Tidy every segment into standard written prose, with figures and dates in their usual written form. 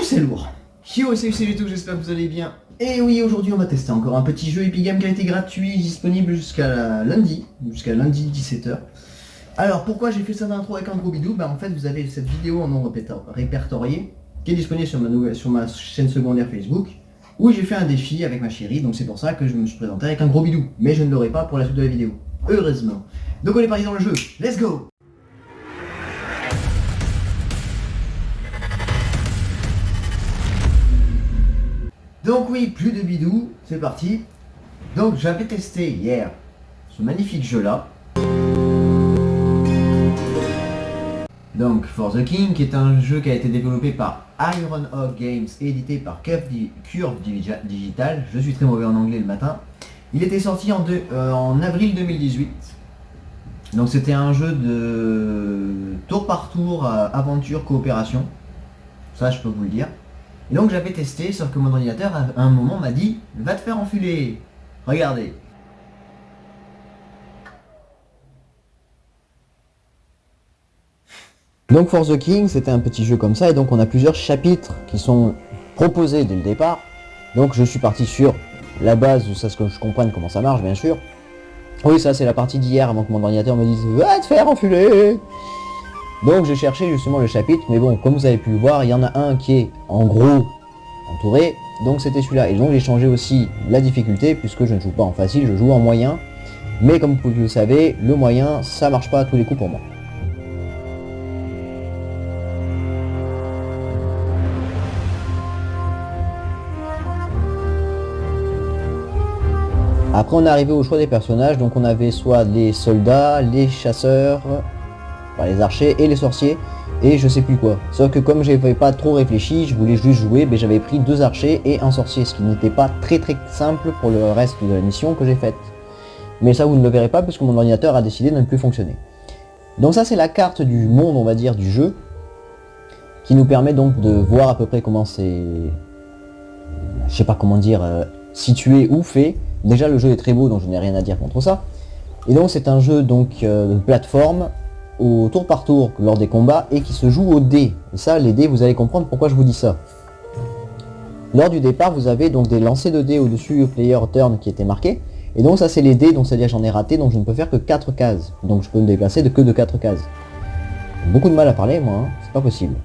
c'est lourd. Yo, salut tout, j'espère que vous allez bien. Et oui, aujourd'hui on va tester encore un petit jeu Epic Games qui a été gratuit, disponible jusqu'à lundi 17h. Alors pourquoi j'ai fait ça d'intro avec un gros bidou? Bah en fait vous avez cette vidéo en non répertorié qui est disponible sur ma chaîne secondaire Facebook, où j'ai fait un défi avec ma chérie, donc c'est pour ça que je me suis présenté avec un gros bidou. Mais je ne l'aurai pas pour la suite de la vidéo, heureusement. Donc on est parti dans le jeu, let's go! Donc oui, plus de bidou, c'est parti. Donc j'avais testé hier ce magnifique jeu là. Donc For the King, qui est un jeu qui a été développé par Iron Hawk Games et édité par Curve Digital. Je suis très mauvais en anglais le matin. Il était sorti en avril 2018. Donc c'était un jeu de tour par tour, aventure, coopération. Ça je peux vous le dire. Et donc j'avais testé, sauf que mon ordinateur à un moment m'a dit « Va te faire enfiler !» Regardez. Donc For the King, c'était un petit jeu comme ça, et donc on a plusieurs chapitres qui sont proposés dès le départ. Donc je suis parti sur la base, ça ce que je comprenne comment ça marche bien sûr. Oui, ça c'est la partie d'hier avant que mon ordinateur me dise « Va te faire enfiler !» Donc j'ai cherché justement le chapitre, mais bon, comme vous avez pu le voir, il y en a un qui est en gros entouré, donc c'était celui-là. Et donc j'ai changé aussi la difficulté, puisque je ne joue pas en facile, je joue en moyen. Mais comme vous le savez, le moyen, ça marche pas à tous les coups pour moi. Après on est arrivé au choix des personnages, donc on avait soit les soldats, les chasseurs, les archers et les sorciers, et je sais plus quoi. Sauf que comme j'avais pas trop réfléchi, je voulais juste jouer, mais j'avais pris 2 archers et un sorcier, ce qui n'était pas très simple pour le reste de la mission que j'ai faite. Mais ça vous ne le verrez pas, puisque mon ordinateur a décidé de ne plus fonctionner. Donc ça c'est la carte du monde, on va dire, du jeu, qui nous permet donc de voir à peu près comment c'est... Je sais pas comment dire, situé ou fait. Déjà le jeu est très beau, donc je n'ai rien à dire contre ça. Et donc c'est un jeu donc de plateforme, au tour par tour lors des combats, et qui se joue au dés. Et ça, les dés, vous allez comprendre pourquoi je vous dis ça. Lors du départ, vous avez donc des lancers de dés au-dessus, player turn, qui étaient marqués. Et donc ça c'est les dés, donc c'est-à-dire j'en ai raté, donc je ne peux faire que 4 cases. Donc je peux me déplacer que de 4 cases. J'ai beaucoup de mal à parler moi, hein, c'est pas possible.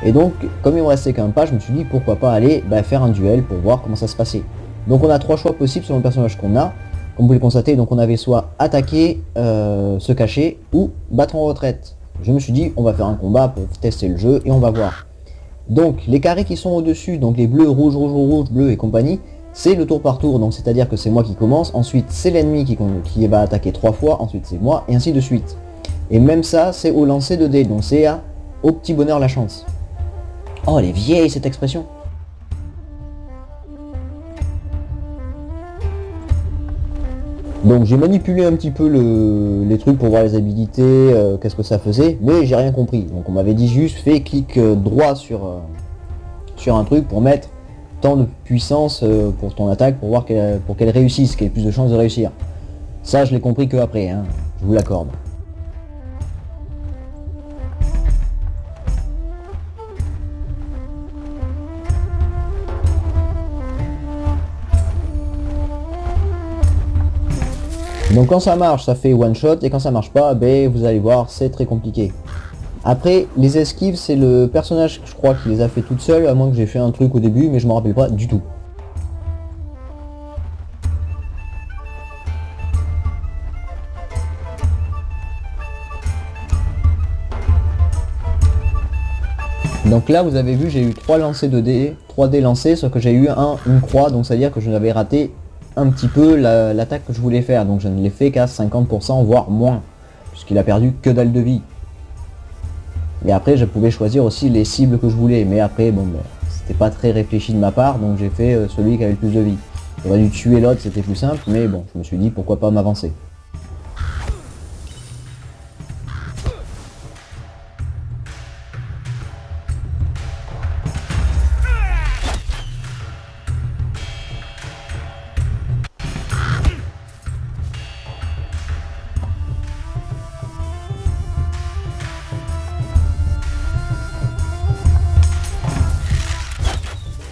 Et donc, comme il me restait qu'un pas, je me suis dit pourquoi pas aller faire un duel pour voir comment ça se passait. Donc on a 3 choix possibles selon le personnage qu'on a. Comme vous pouvez le constater, donc on avait soit attaquer, se cacher, ou battre en retraite. Je me suis dit, on va faire un combat pour tester le jeu, et on va voir. Donc, les carrés qui sont au-dessus, donc les bleus, rouge, rouge, rouge, bleu et compagnie, c'est le tour par tour, donc c'est-à-dire que c'est moi qui commence, ensuite c'est l'ennemi qui va attaquer 3 fois, ensuite c'est moi, et ainsi de suite. Et même ça, c'est au lancer de dés, donc c'est au petit bonheur la chance. Oh, elle est vieille cette expression. Donc j'ai manipulé un petit peu les trucs pour voir les habilités, qu'est-ce que ça faisait, mais j'ai rien compris. Donc on m'avait dit juste fais clic droit sur un truc pour mettre tant de puissance pour ton attaque pour voir pour qu'elle réussisse, qu'elle ait plus de chances de réussir. Ça je l'ai compris que après, hein, je vous l'accorde. Donc quand ça marche, ça fait one shot, et quand ça marche pas, vous allez voir, c'est très compliqué. Après, les esquives, c'est le personnage, je crois, qui les a fait toutes seules, à moins que j'ai fait un truc au début, mais je m'en rappelle pas du tout. Donc là, vous avez vu, j'ai eu 3 lancers de dés, 3 dés lancés, sauf que j'ai eu une croix, donc ça veut dire que je n'avais raté un petit peu l'attaque que je voulais faire, donc je ne l'ai fait qu'à 50%, voire moins, puisqu'il a perdu que dalle de vie. Et après je pouvais choisir aussi les cibles que je voulais, mais après c'était pas très réfléchi de ma part, donc j'ai fait celui qui avait le plus de vie. J'aurais dû tuer l'autre, c'était plus simple, mais bon, je me suis dit pourquoi pas m'avancer.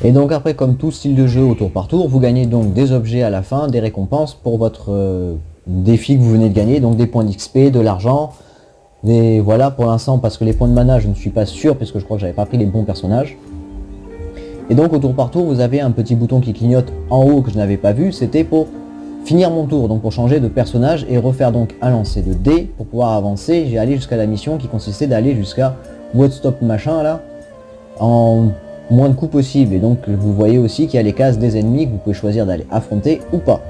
Et donc après, comme tout style de jeu au tour par tour, vous gagnez donc des objets à la fin, des récompenses pour votre défi que vous venez de gagner, donc des points d'XP, de l'argent, des voilà pour l'instant parce que les points de mana je ne suis pas sûr puisque je crois que j'avais pas pris les bons personnages. Et donc au tour par tour vous avez un petit bouton qui clignote en haut que je n'avais pas vu, c'était pour finir mon tour, donc pour changer de personnage et refaire donc un lancer de dés pour pouvoir avancer. J'ai allé jusqu'à la mission qui consistait d'aller jusqu'à Woodstop machin là en moins de coups possible, et donc vous voyez aussi qu'il y a les cases des ennemis que vous pouvez choisir d'aller affronter ou pas.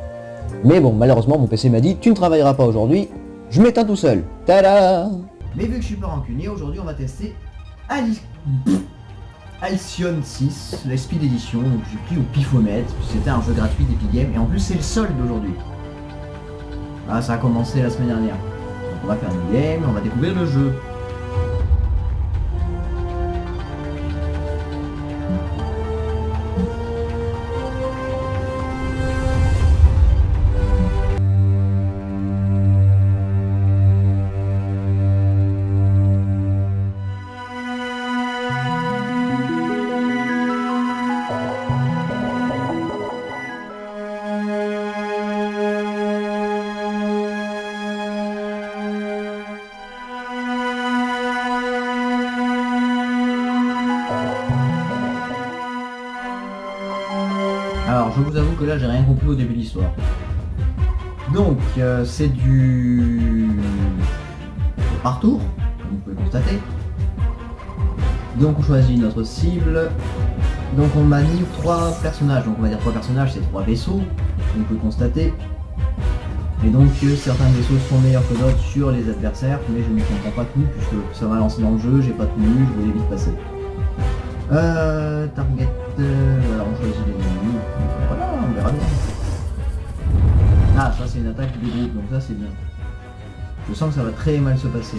Mais bon, malheureusement mon PC m'a dit tu ne travailleras pas aujourd'hui, je m'éteins tout seul. Tada! Mais vu que je suis pas rancunier, aujourd'hui on va tester Halcyon 6, la Speed Edition, donc j'ai pris au pifomètre, c'était un jeu gratuit d'Epic Games, et en plus c'est le solde d'aujourd'hui. Ah, ça a commencé la semaine dernière. Donc on va faire une game, on va découvrir le jeu. Alors je vous avoue que là j'ai rien compris au début de l'histoire. Donc c'est du par tour, comme vous pouvez constater. Donc on choisit notre cible. Donc on m'a mis 3 personnages, donc on va dire 3 personnages, c'est 3 vaisseaux, comme vous pouvez constater. Et donc certains vaisseaux sont meilleurs que d'autres sur les adversaires, mais je ne comprends pas tout puisque ça m'a lancé dans le jeu, j'ai pas tenu, je voulais vite passer. Target, alors on choisit les menus, voilà, on verra bien. Ah, ça c'est une attaque de groupe, donc ça c'est bien. Je sens que ça va très mal se passer.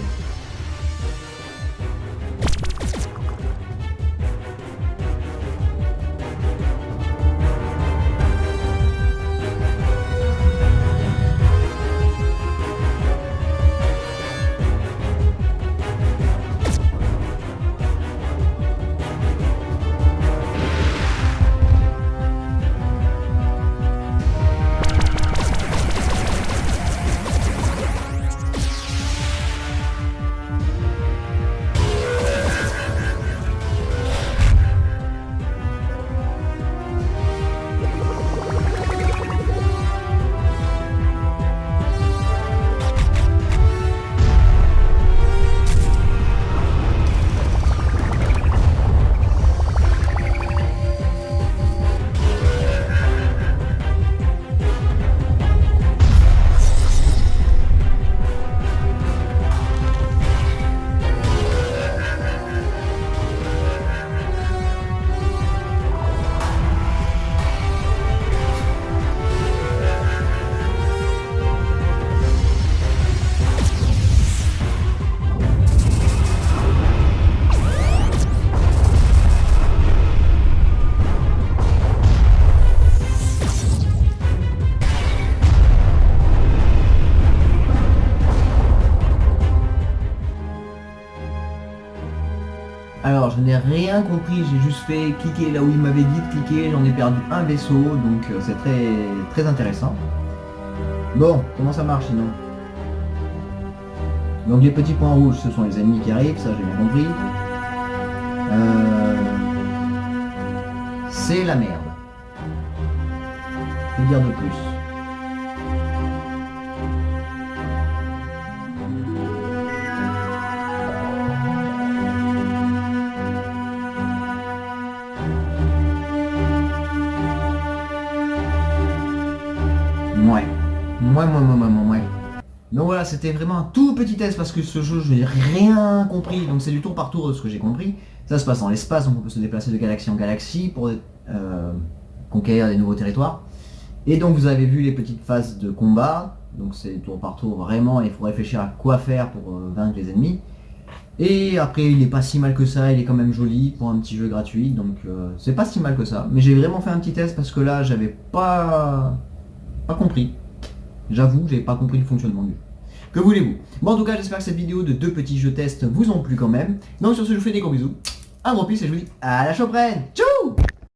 Alors je n'ai rien compris, j'ai juste fait cliquer là où il m'avait dit de cliquer, j'en ai perdu un vaisseau, donc c'est très intéressant. Bon, comment ça marche sinon? Donc les petits points rouges ce sont les ennemis qui arrivent, ça j'ai bien compris. C'est la merde. Que dire de plus? Ouais. Donc voilà, c'était vraiment un tout petit test parce que ce jeu, je n'ai rien compris. Donc c'est du tour par tour de ce que j'ai compris. Ça se passe dans l'espace, donc on peut se déplacer de galaxie en galaxie pour conquérir des nouveaux territoires. Et donc vous avez vu les petites phases de combat. Donc c'est tour par tour vraiment, il faut réfléchir à quoi faire pour vaincre les ennemis. Et après il est pas si mal que ça, il est quand même joli pour un petit jeu gratuit. Donc c'est pas si mal que ça. Mais j'ai vraiment fait un petit test parce que là j'avais pas compris. J'avoue, j'ai pas compris le fonctionnement du jeu. Que voulez-vous? Bon, en tout cas, j'espère que cette vidéo de 2 petits jeux tests vous ont plu quand même. Donc sur ce, je vous fais des gros bisous, un gros pouce et je vous dis à la prochaine. Ciao.